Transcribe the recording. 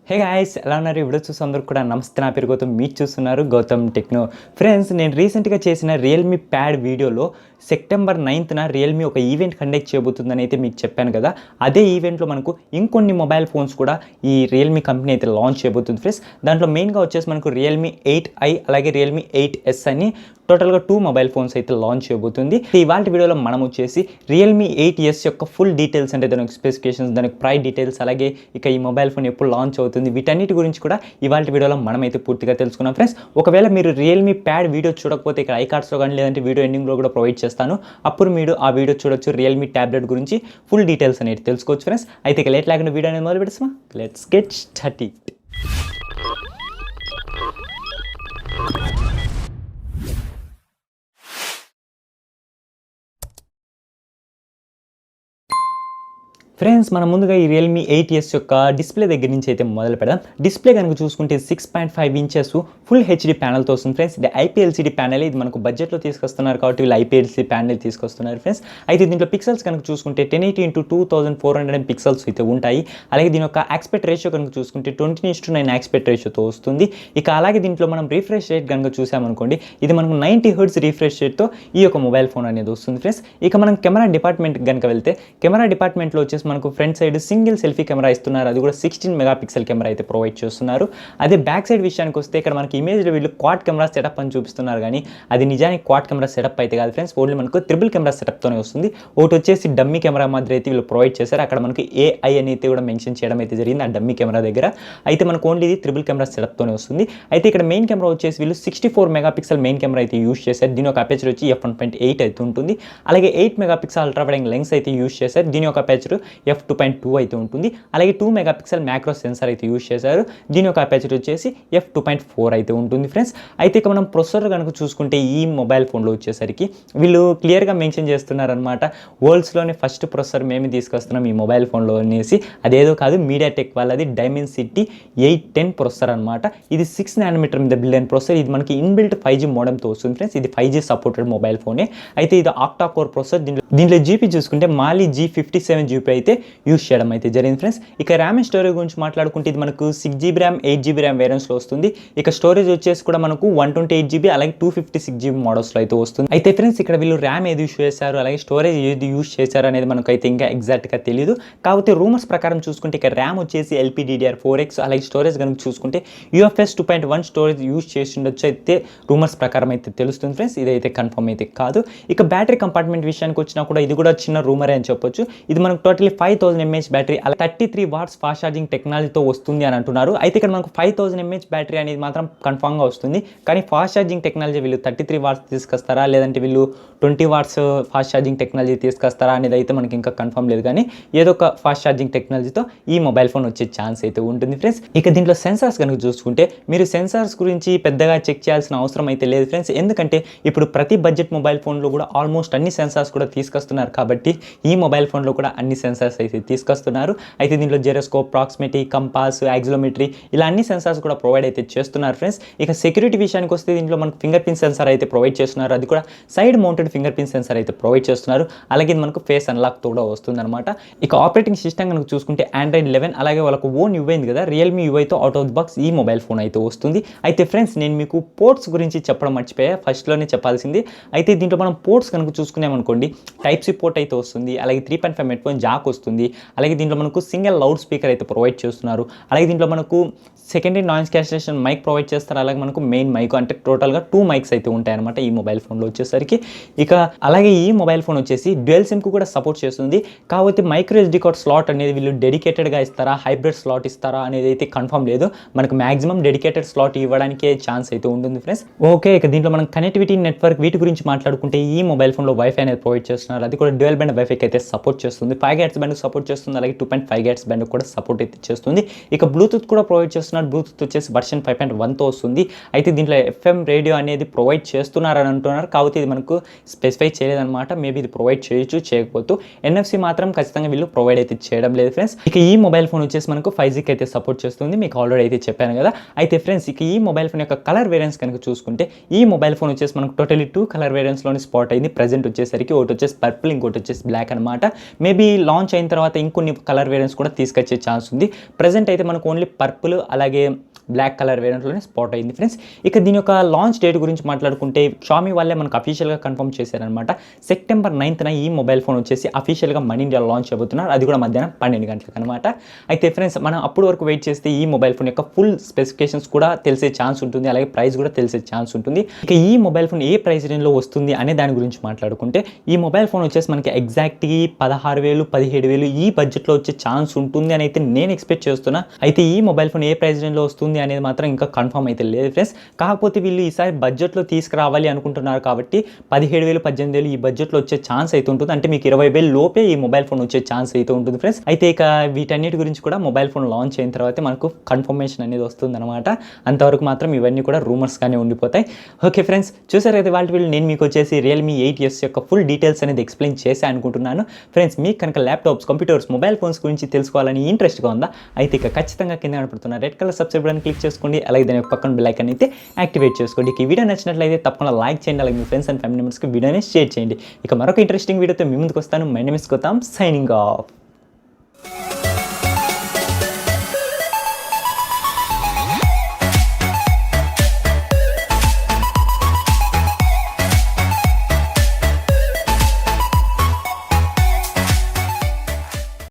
Hey guys, ఎలా ఉన్నారు? Video చూసి అందరూ కూడా నమస్తే. నా పేరు గౌతమ్, మీరు చూస్తున్నారు గౌతమ్ టెక్నో. ఫ్రెండ్స్, నేను రీసెంట్గా చేసిన రియల్మీ ప్యాడ్ వీడియోలో సెప్టెంబర్ 9న రియల్మీ ఒక ఈవెంట్ కండక్ట్ చేయబోతుందని అయితే మీకు చెప్పాను కదా. అదే ఈవెంట్లో మనకు ఇంకొన్ని మొబైల్ ఫోన్స్ కూడా ఈ రియల్మీ కంపెనీ అయితే లాంచ్ చేయబోతుంది ఫ్రెండ్స్. దాంట్లో మెయిన్గా వచ్చేసి మనకు రియల్మీ 8i అలాగే రియల్మీ 8s అని టోటల్గా 2 మొబైల్ ఫోన్స్ అయితే లాంచ్ చేయబోతుంది. ఇవాళ వీడియోలో మనం వచ్చేసి రియల్మీ 8s యొక్క ఫుల్ డీటెయిల్స్, అంటే దానికి స్పెసిఫికేషన్స్, దానికి ప్రైస్ డీటెయిల్స్, అలాగే ఇక ఈ మొబైల్ ఫోన్ ఎప్పుడు లాంచ్ అవుతుంది, వీటన్నిటి గురించి కూడా ఇవాళ వీడియోలో మనమైతే పూర్తిగా తెలుసుకున్నాం ఫ్రెండ్స్. ఒకవేళ మీరు రియల్మీ ప్యాడ్ వీడియో చూడకపోతే ఇక్కడ ఐకార్డ్స్లో కానీ లేదంటే వీడియో ఎండింగ్లో కూడా ప్రొవైడ్ చేస్తాను. అప్పుడు మీరు ఆ వీడియో చూడొచ్చు. రియల్మీ ట్యాబ్లెట్ గురించి ఫుల్ డీటెయిల్స్ అనేది తెలుసుకోవచ్చు ఫ్రెండ్స్. అయితే ఇక లేట్ లేకుండా వీడియో అనేది మొదలు పెడతామా? Let's get started. ఫ్రెండ్స్, మనం ముందుగా ఈ రియల్మీ 8s యొక్క డిస్ప్లే దగ్గర నుంచి అయితే మొదలు పెడదాం. డిస్ప్లే కనుక చూసుకుంటే 6.5 ఇంచెస్ ఫుల్ హెచ్డి ప్యానల్తో వస్తుంది ఫ్రెండ్స్. ఇది ఐపీఎల్సీడీ ప్యానల్. ఇది మనకు బడ్జెట్లో తీసుకొస్తున్నారు కాబట్టి వీళ్ళు ఐపీఎల్సీ ప్యానల్ తీసుకొస్తున్నారు ఫ్రెండ్స్. అయితే దీంట్లో పిక్సెల్స్ కనుక చూసుకుంటే 1080x2400 పిక్సెల్స్ అయితే ఉంటాయి. అలాగే దీని యొక్క ఆస్పెక్ట్ రేషియో కనుక చూసుకుంటే 20:9 ఆస్పెక్ట్ రేషియోతో వస్తుంది. ఇక అలాగే దీంట్లో మనం రిఫ్రెష్ రేట్ కనుక చూసామనుకోండి, ఇది మనకు 90 హెర్ట్జ్ రిఫ్రెష్ రేట్తో ఈ యొక్క మొబైల్ ఫోన్ అనేది వస్తుంది ఫ్రెండ్స్. ఇక మనం కెమెరా డిపార్ట్మెంట్ కనుక వెళ్తే, కెమెరా డిపార్ట్మెంట్లో వచ్చేసి మనకు front side single selfie camera ఇస్తున్నారు. అది కూడా 16 మెగాపిక్సెల్ కెమెరా అయితే ప్రొవైడ్ చేస్తున్నారు. అదే బ్యాక్ సైడ్ విషయానికి వస్తే ఇక్కడ మనకి ఇమేజ్లో వీళ్ళు క్వాడ్ కెమెరా సెటప్ అని చూపిస్తున్నారు, కానీ అది నిజానికి క్వాడ్ కెమెరా సెటప్ అయితే కాదు ఫ్రెండ్స్. ఓన్లీ మనకు ట్రిపుల్ కెమెరా సెటప్తోనే వస్తుంది. ఒకటి వచ్చేసి డమ్మీ కెమెరా మాదిరి అయితే వీళ్ళు ప్రొవైడ్ చేశారు. అక్కడ మనకి AI అని అయితే కూడా మెన్షన్ చేయడం అయితే జరిగింది ఆ డమ్మీ కెమెరా దగ్గర. అయితే మనకు ఓన్లీ ఇది ట్రిపుల్ కెమెరా సెటప్తోనే వస్తుంది. అయితే ఇక్కడ మెయిన్ కెమెరా వచ్చేసి వీళ్ళు 64 మెగాపిక్సెల్ మెయిన్ కెమెరా అయితే యూస్ చేశారు. దీని ఒక అపేచర్ వచ్చి f1.8 అయితే ఉంటుంది. అలాగే 8 మెగాపిక్సెల్ అల్ట్రా వైడ్ లెన్స్ అయితే యూస్ చేశారు. దీని ఒక అపేచర్ f2.2 అయితే ఉంటుంది. అలాగే 2 మెగాపిక్సెల్ మ్యాక్రో సెన్సార్ అయితే యూస్ చేశారు. దీని యొక్క అపేచర్ వచ్చేసి f2.4 అయితే ఉంటుంది ఫ్రెండ్స్. అయితే ఇక మనం ప్రొసెసర్ కనుక చూసుకుంటే ఈ మొబైల్ ఫోన్లో వచ్చేసరికి వీళ్ళు క్లియర్గా మెన్షన్ చేస్తున్నారనమాట, వరల్డ్స్లోనే ఫస్ట్ ప్రొసెసర్ మేము తీసుకొస్తున్నాం ఈ మొబైల్ ఫోన్లో అనేసి. అదేదో కాదు, మీడియాటెక్ వాళ్ళది డైమెన్సిటీ 810 ప్రొసెసర్ అనమాట. ఇది 6 నానోమీటర్ మీద బిల్డ్ అయిన ప్రొసెసర్. ఇది మనకి ఇన్బిల్ట్ 5G మోడెంతో వస్తుంది ఫ్రెండ్స్. ఇది 5G సపోర్టెడ్ మొబైల్ ఫోనే. అయితే ఇది ఆక్టా కోర్ ప్రొసెసర్. దీంట్లో జీపీ చూసుకుంటే మాలీ G57 జీపీ అయితే యూస్ చేయడం అయితే జరిగింది ఫ్రెండ్స్. ఇక ర్యామ్ అండ్ స్టోరేజ్ గురించి మాట్లాడుకుంటే ఇది మనకు 6GB ర్యామ్ 8GB ర్యామ్ వేరియంట్స్లో వస్తుంది. ఇక స్టోరేజ్ వచ్చేసి కూడా మనకు 128GB అలాగే 256GB మోడల్స్లో అయితే వస్తుంది. అయితే ఫ్రెండ్స్, ఇక్కడ వీళ్ళు ర్యామ్ ఏది యూస్ చేశారు అలాగే స్టోరేజ్ ఏది యూస్ చేశారు అనేది మనకు అయితే ఇంకా ఎగ్జాక్ట్గా తెలియదు. కాకపోతే రూమర్స్ ప్రకారం చూసుకుంటే ఇక ర్యామ్ వచ్చేసి LPDDR4X, అలాగే స్టోరేజ్ కనుక చూసుకుంటే UFS 2.1 స్టోరేజ్ యూస్ చేసి ఉండొచ్చు అయితే రూమర్స్ ప్రకారం అయితే తెలుస్తుంది ఫ్రెండ్స్. ఇదైతే కన్ఫర్మ్ అయితే కాదు. ఇక బ్యాటరీ కంపార్ట్మెంట్ విషయానికి వచ్చినా కూడా ఇది కూడా చిన్న రూమరే అని చెప్పొచ్చు. ఇది మనకు టోటలీ 5000 mAh బ్యాటరీ, అలా 33 వాట్స్ ఫాస్ట్ ఛార్జింగ్ టెక్నాలజీతో వస్తుంది అని అంటున్నారు. అయితే ఇక్కడ మనకు 5000 mAh బ్యాటరీ అనేది మాత్రం కన్ఫర్మ్గా వస్తుంది. కానీ ఫాస్ట్ ఛార్జింగ్ టెక్నాలజీ వీళ్ళు 33 వాట్స్ తీసుకొస్తారా లేదంటే వీళ్ళు 20 వాట్స్ ఫాస్ట్ ఛార్జింగ్ టెక్నాలజీ తీసుకొస్తారా అనేది అయితే మనకి ఇంకా కన్ఫర్మ్ లేదు. కానీ ఏదో ఒక ఫాస్ట్ ఛార్జింగ్ టెక్నాలజీతో ఈ మొబైల్ ఫోన్ వచ్చే ఛాన్స్ అయితే ఉంటుంది ఫ్రెండ్స్. ఇక దీంట్లో సెన్సార్స్ కనుక చూసుకుంటే మీరు సెన్సార్స్ గురించి పెద్దగా చెక్ చేయాల్సిన అవసరం అయితే లేదు ఫ్రెండ్స్. ఎందుకంటే ఇప్పుడు ప్రతి బడ్జెట్ మొబైల్ ఫోన్లో కూడా ఆల్మోస్ట్ అన్ని సెన్సార్స్ కూడా తీసుకొస్తున్నారు కాబట్టి ఈ మొబైల్ ఫోన్లో కూడా అన్ని సెన్సార్స్ అయితే తీసుకొస్తున్నారు. అయితే దీంట్లో జెరోస్కోప్, ప్రాక్సిమిటీ, కంపాస్, యాక్సిలోమెట్రీ ఇలా అన్ని సెన్సార్స్ కూడా ప్రొవైడ్ అయితే చేస్తున్నారు ఫ్రెండ్స్. ఇక సెక్యూరిటీ విషయానికి వస్తే దీంట్లో మనకు ఫింగర్ ప్రింట్ సెన్సార్ అయితే ప్రొవైడ్ చేస్తున్నారు. అది కూడా side mounted finger print censor అయితే ప్రొవైడ్ చేస్తున్నారు. అలాగే ఇది మనకు ఫేస్ అన్లాక్తో కూడా వస్తుంది అనమాట. ఇక ఆపరేటింగ్ సిస్టమ్ కనుక చూసుకుంటే Android 11 అలాగే వాళ్ళకు ఓన్ UI ఉంది కదా, రియల్మీ యూఐతో అవుట్ ఆఫ్ ది బాక్స్ ఈ మొబైల్ ఫోన్ అయితే వస్తుంది. అయితే ఫ్రెండ్స్, నేను మీకు పోర్ట్స్ గురించి చెప్పడం మర్చిపోయా, ఫస్ట్లోనే చెప్పాల్సింది. అయితే దీంట్లో మనం పోర్ట్స్ కనుక చూసుకున్నామనుకోండి, టైప్ సి పోర్ట్ అయితే వస్తుంది. అలాగే 3.5 హెడ్ఫోన్ జాక్ వస్తుంది. అలాగే దీంట్లో మనకు సింగిల్ లౌడ్ స్పీకర్ అయితే ప్రొవైడ్ చేస్తున్నారు. అలాగే దీంట్లో మనకు secondary noise cancellation mic provide చేస్తారు. అలాగే మనకు మెయిన్ మైక్, అంటే టోటల్గా 2 మైక్స్ అయితే ఉంటాయి అనమాట ఈ మొబైల్ ఫోన్లో వచ్చేసరికి. ఇక అలాగే ఈ మొబైల్ ఫోన్ వచ్చేసి డ్యూయల్ సిమ్కు కూడా సపోర్ట్ చేస్తుంది. కాకపోతే మైక్రో SD కార్డ్ స్లాట్ అనేది వీళ్ళు డెడికేటెడ్గా ఇస్తారా, హైబ్రిడ్ స్లాట్ ఇస్తారా అనేది అయితే కన్ఫర్మ్ లేదు. మనకు మాక్సిమం డెడికేటెడ్ స్లాట్ ఇవ్వడానికే ఛాన్స్ అయితే ఉంటుంది ఫ్రెండ్స్. ఓకే, ఇక దీంట్లో మనం కనెక్టివిటీ, నెట్వర్క్ వీటి గురించి మాట్లాడుకుంటే ఈ మొబైల్ ఫోన్లో వైఫై అనేది ప్రొవైడ్ చేస్తున్నారు. అది కూడా డ్యూయల్ బ్యాండ్ వైఫైకి అయితే సపోర్ట్ చేస్తుంది. 5 GHz బ్యాండ్కి సపోర్ట్ చేస్తుంది. అలాగే 2.5 GHz బ్యాండ్ కూడా సపోర్ట్ అయితే చేస్తుంది. ఇక బ్లూటూత్ కూడా ప్రొవైడ్ చేస్తున్నారు. బ్లూటూత్ వచ్చేసి వర్షన్ 5.1తో వస్తుంది. అయితే దీంట్లో FM రేడియో అనేది ప్రొవైడ్ చేస్తున్నారని అంటున్నారు. కాకపోతే ఇది మనకు స్పెసిఫై చేయలేదన్నమాట. మేబీ ఇది ప్రొవైడ్ చేయొచ్చు, చేయకపోతే NFC మాత్రం ఖచ్చితంగా వీళ్ళు ప్రొవైడ్ అయితే చేయడం లేదు ఫ్రెండ్స్. ఇక ఈ మొబైల్ ఫోన్ వచ్చేసి మనకు 5Gకి అయితే సపోర్ట్ చేస్తుంది. మీకు ఆల్రెడీ అయితే చెప్పాను కదా. అయితే ఫ్రెండ్స్, ఇక ఈ మొబైల్ ఫోన్ యొక్క కలర్ వేరియంట్స్ కనుక చూసుకుంటే ఈ మొబైల్ ఫోన్ వచ్చేసి మనకు టోటలీ 2 కలర్ వేరియంట్స్లోని స్పాట్ అయింది. ప్రెజెంట్ వచ్చేసరికి ఒకటి వచ్చేసి పర్పుల్, ఇంకోటి వచ్చేసి బ్లాక్ అనమాట. మేబీ లాంచ్ లాంచ్ అయిన తర్వాత ఇంకొన్ని కలర్ వేరియంట్స్ కూడా తీసుకొచ్చే ఛాన్స్ ఉంది. ప్రెజెంట్ అయితే మనకు ఓన్లీ పర్పుల్ అలాగే బ్లాక్ కలర్ వేరియంట్లోనే స్పాట్ అయింది ఫ్రెండ్స్. ఇక దీని యొక్క లాంచ్ డేట్ గురించి మాట్లాడుకుంటే షామీ వాళ్ళే మనకు అఫీషియల్గా కన్ఫర్మ్ చేశారనమాట. సెప్టెంబర్ 9న ఈ మొబైల్ ఫోన్ వచ్చేసి అఫీషియల్గా మన ఇండియాలో లాంచ్ అవుతున్నారు. అది కూడా మధ్యాహ్నం 12 గంటలకు అనమాట. అయితే ఫ్రెండ్స్ మనం అప్పటి వరకు వెయిట్ చేస్తే ఈ మొబైల్ ఫోన్ యొక్క ఫుల్ స్పెసిఫికేషన్స్ కూడా తెలిసే ఛాన్స్ ఉంటుంది, అలాగే ప్రైస్ కూడా తెలిసే ఛాన్స్ ఉంటుంది. ఇక ఈ మొబైల్ ఫోన్ ఏ ప్రైస్ రేంజ్లో వస్తుంది అనే దాని గురించి మాట్లాడుకుంటే ఈ మొబైల్ ఫోన్ వచ్చేసి మనకి ఎగ్జాక్ట్గా 16,000 17,000 ఈ బడ్జెట్లో వచ్చే ఛాన్స్ ఉంటుంది అని అయితే నేను ఎక్స్పెక్ట్ చేస్తున్నా. అయితే ఈ మొబైల్ ఫోన్ ఏ ప్రైస్ రేంజ్లో వస్తుంది అనేది మాత్రం ఇంకా కన్ఫర్మ్ అయితే లేదు ఫ్రెండ్స్. కాకపోతే వీళ్ళు ఈసారి బడ్జెట్లో తీసుకురావాలి అనుకుంటున్నారు కాబట్టి 17,000 18,000 ఈ బడ్జెట్లో వచ్చే ఛాన్స్ అయితే ఉంటుంది. అంటే మీకు 20,000 లోపే ఈ మొబైల్ ఫోన్ వచ్చే ఛాన్స్ అయితే ఉంటుంది ఫ్రెండ్స్. అయితే ఇక వీటన్నిటి గురించి కూడా మొబైల్ ఫోన్ లాంచ్ అయిన తర్వాత మనకు కన్ఫర్మేషన్ అనేది వస్తుంది అనమాట. అంతవరకు మాత్రం ఇవన్నీ కూడా రూమర్స్గానే ఉండిపోతాయి. ఓకే ఫ్రెండ్స్, చూసారు అయితే వాళ్ళ వీళ్ళు నేను మీకు వచ్చేసి రియల్మీ 8S యొక్క ఫుల్ డీటెయిల్స్ అనేది ఎక్స్ప్లెయిన్ చేసి అనుకుంటున్నాను ఫ్రెండ్స్. మీకు కనుక ల్యాప్టాప్స్, కంప్యూటర్స్, మొబైల్ ఫోన్స్ గురించి తెలుసుకోవాలని ఇంట్రెస్ట్గా ఉందా అయితే ఇక ఖచ్చితంగా కింద కనపడుతున్న red colour subscribe button click చేసుకోండి. అలాగే దాని పక్కన బెల్ ఐకాన్ అయితే యాక్టివేట్ చేసుకోండి. ఈ వీడియో నచ్చినట్లయితే తప్పకుండా లైక్ చేయండి. అలాగే మీ ఫ్రెండ్స్ అండ్ ఫ్యామిలీ మెంబర్స్కి వీడియోని షేర్ చేయండి. ఇక మరొక ఇంట్రెస్టింగ్ వీడియోతో మీ ముందుకు వస్తాను. My name is Gautam, signing of.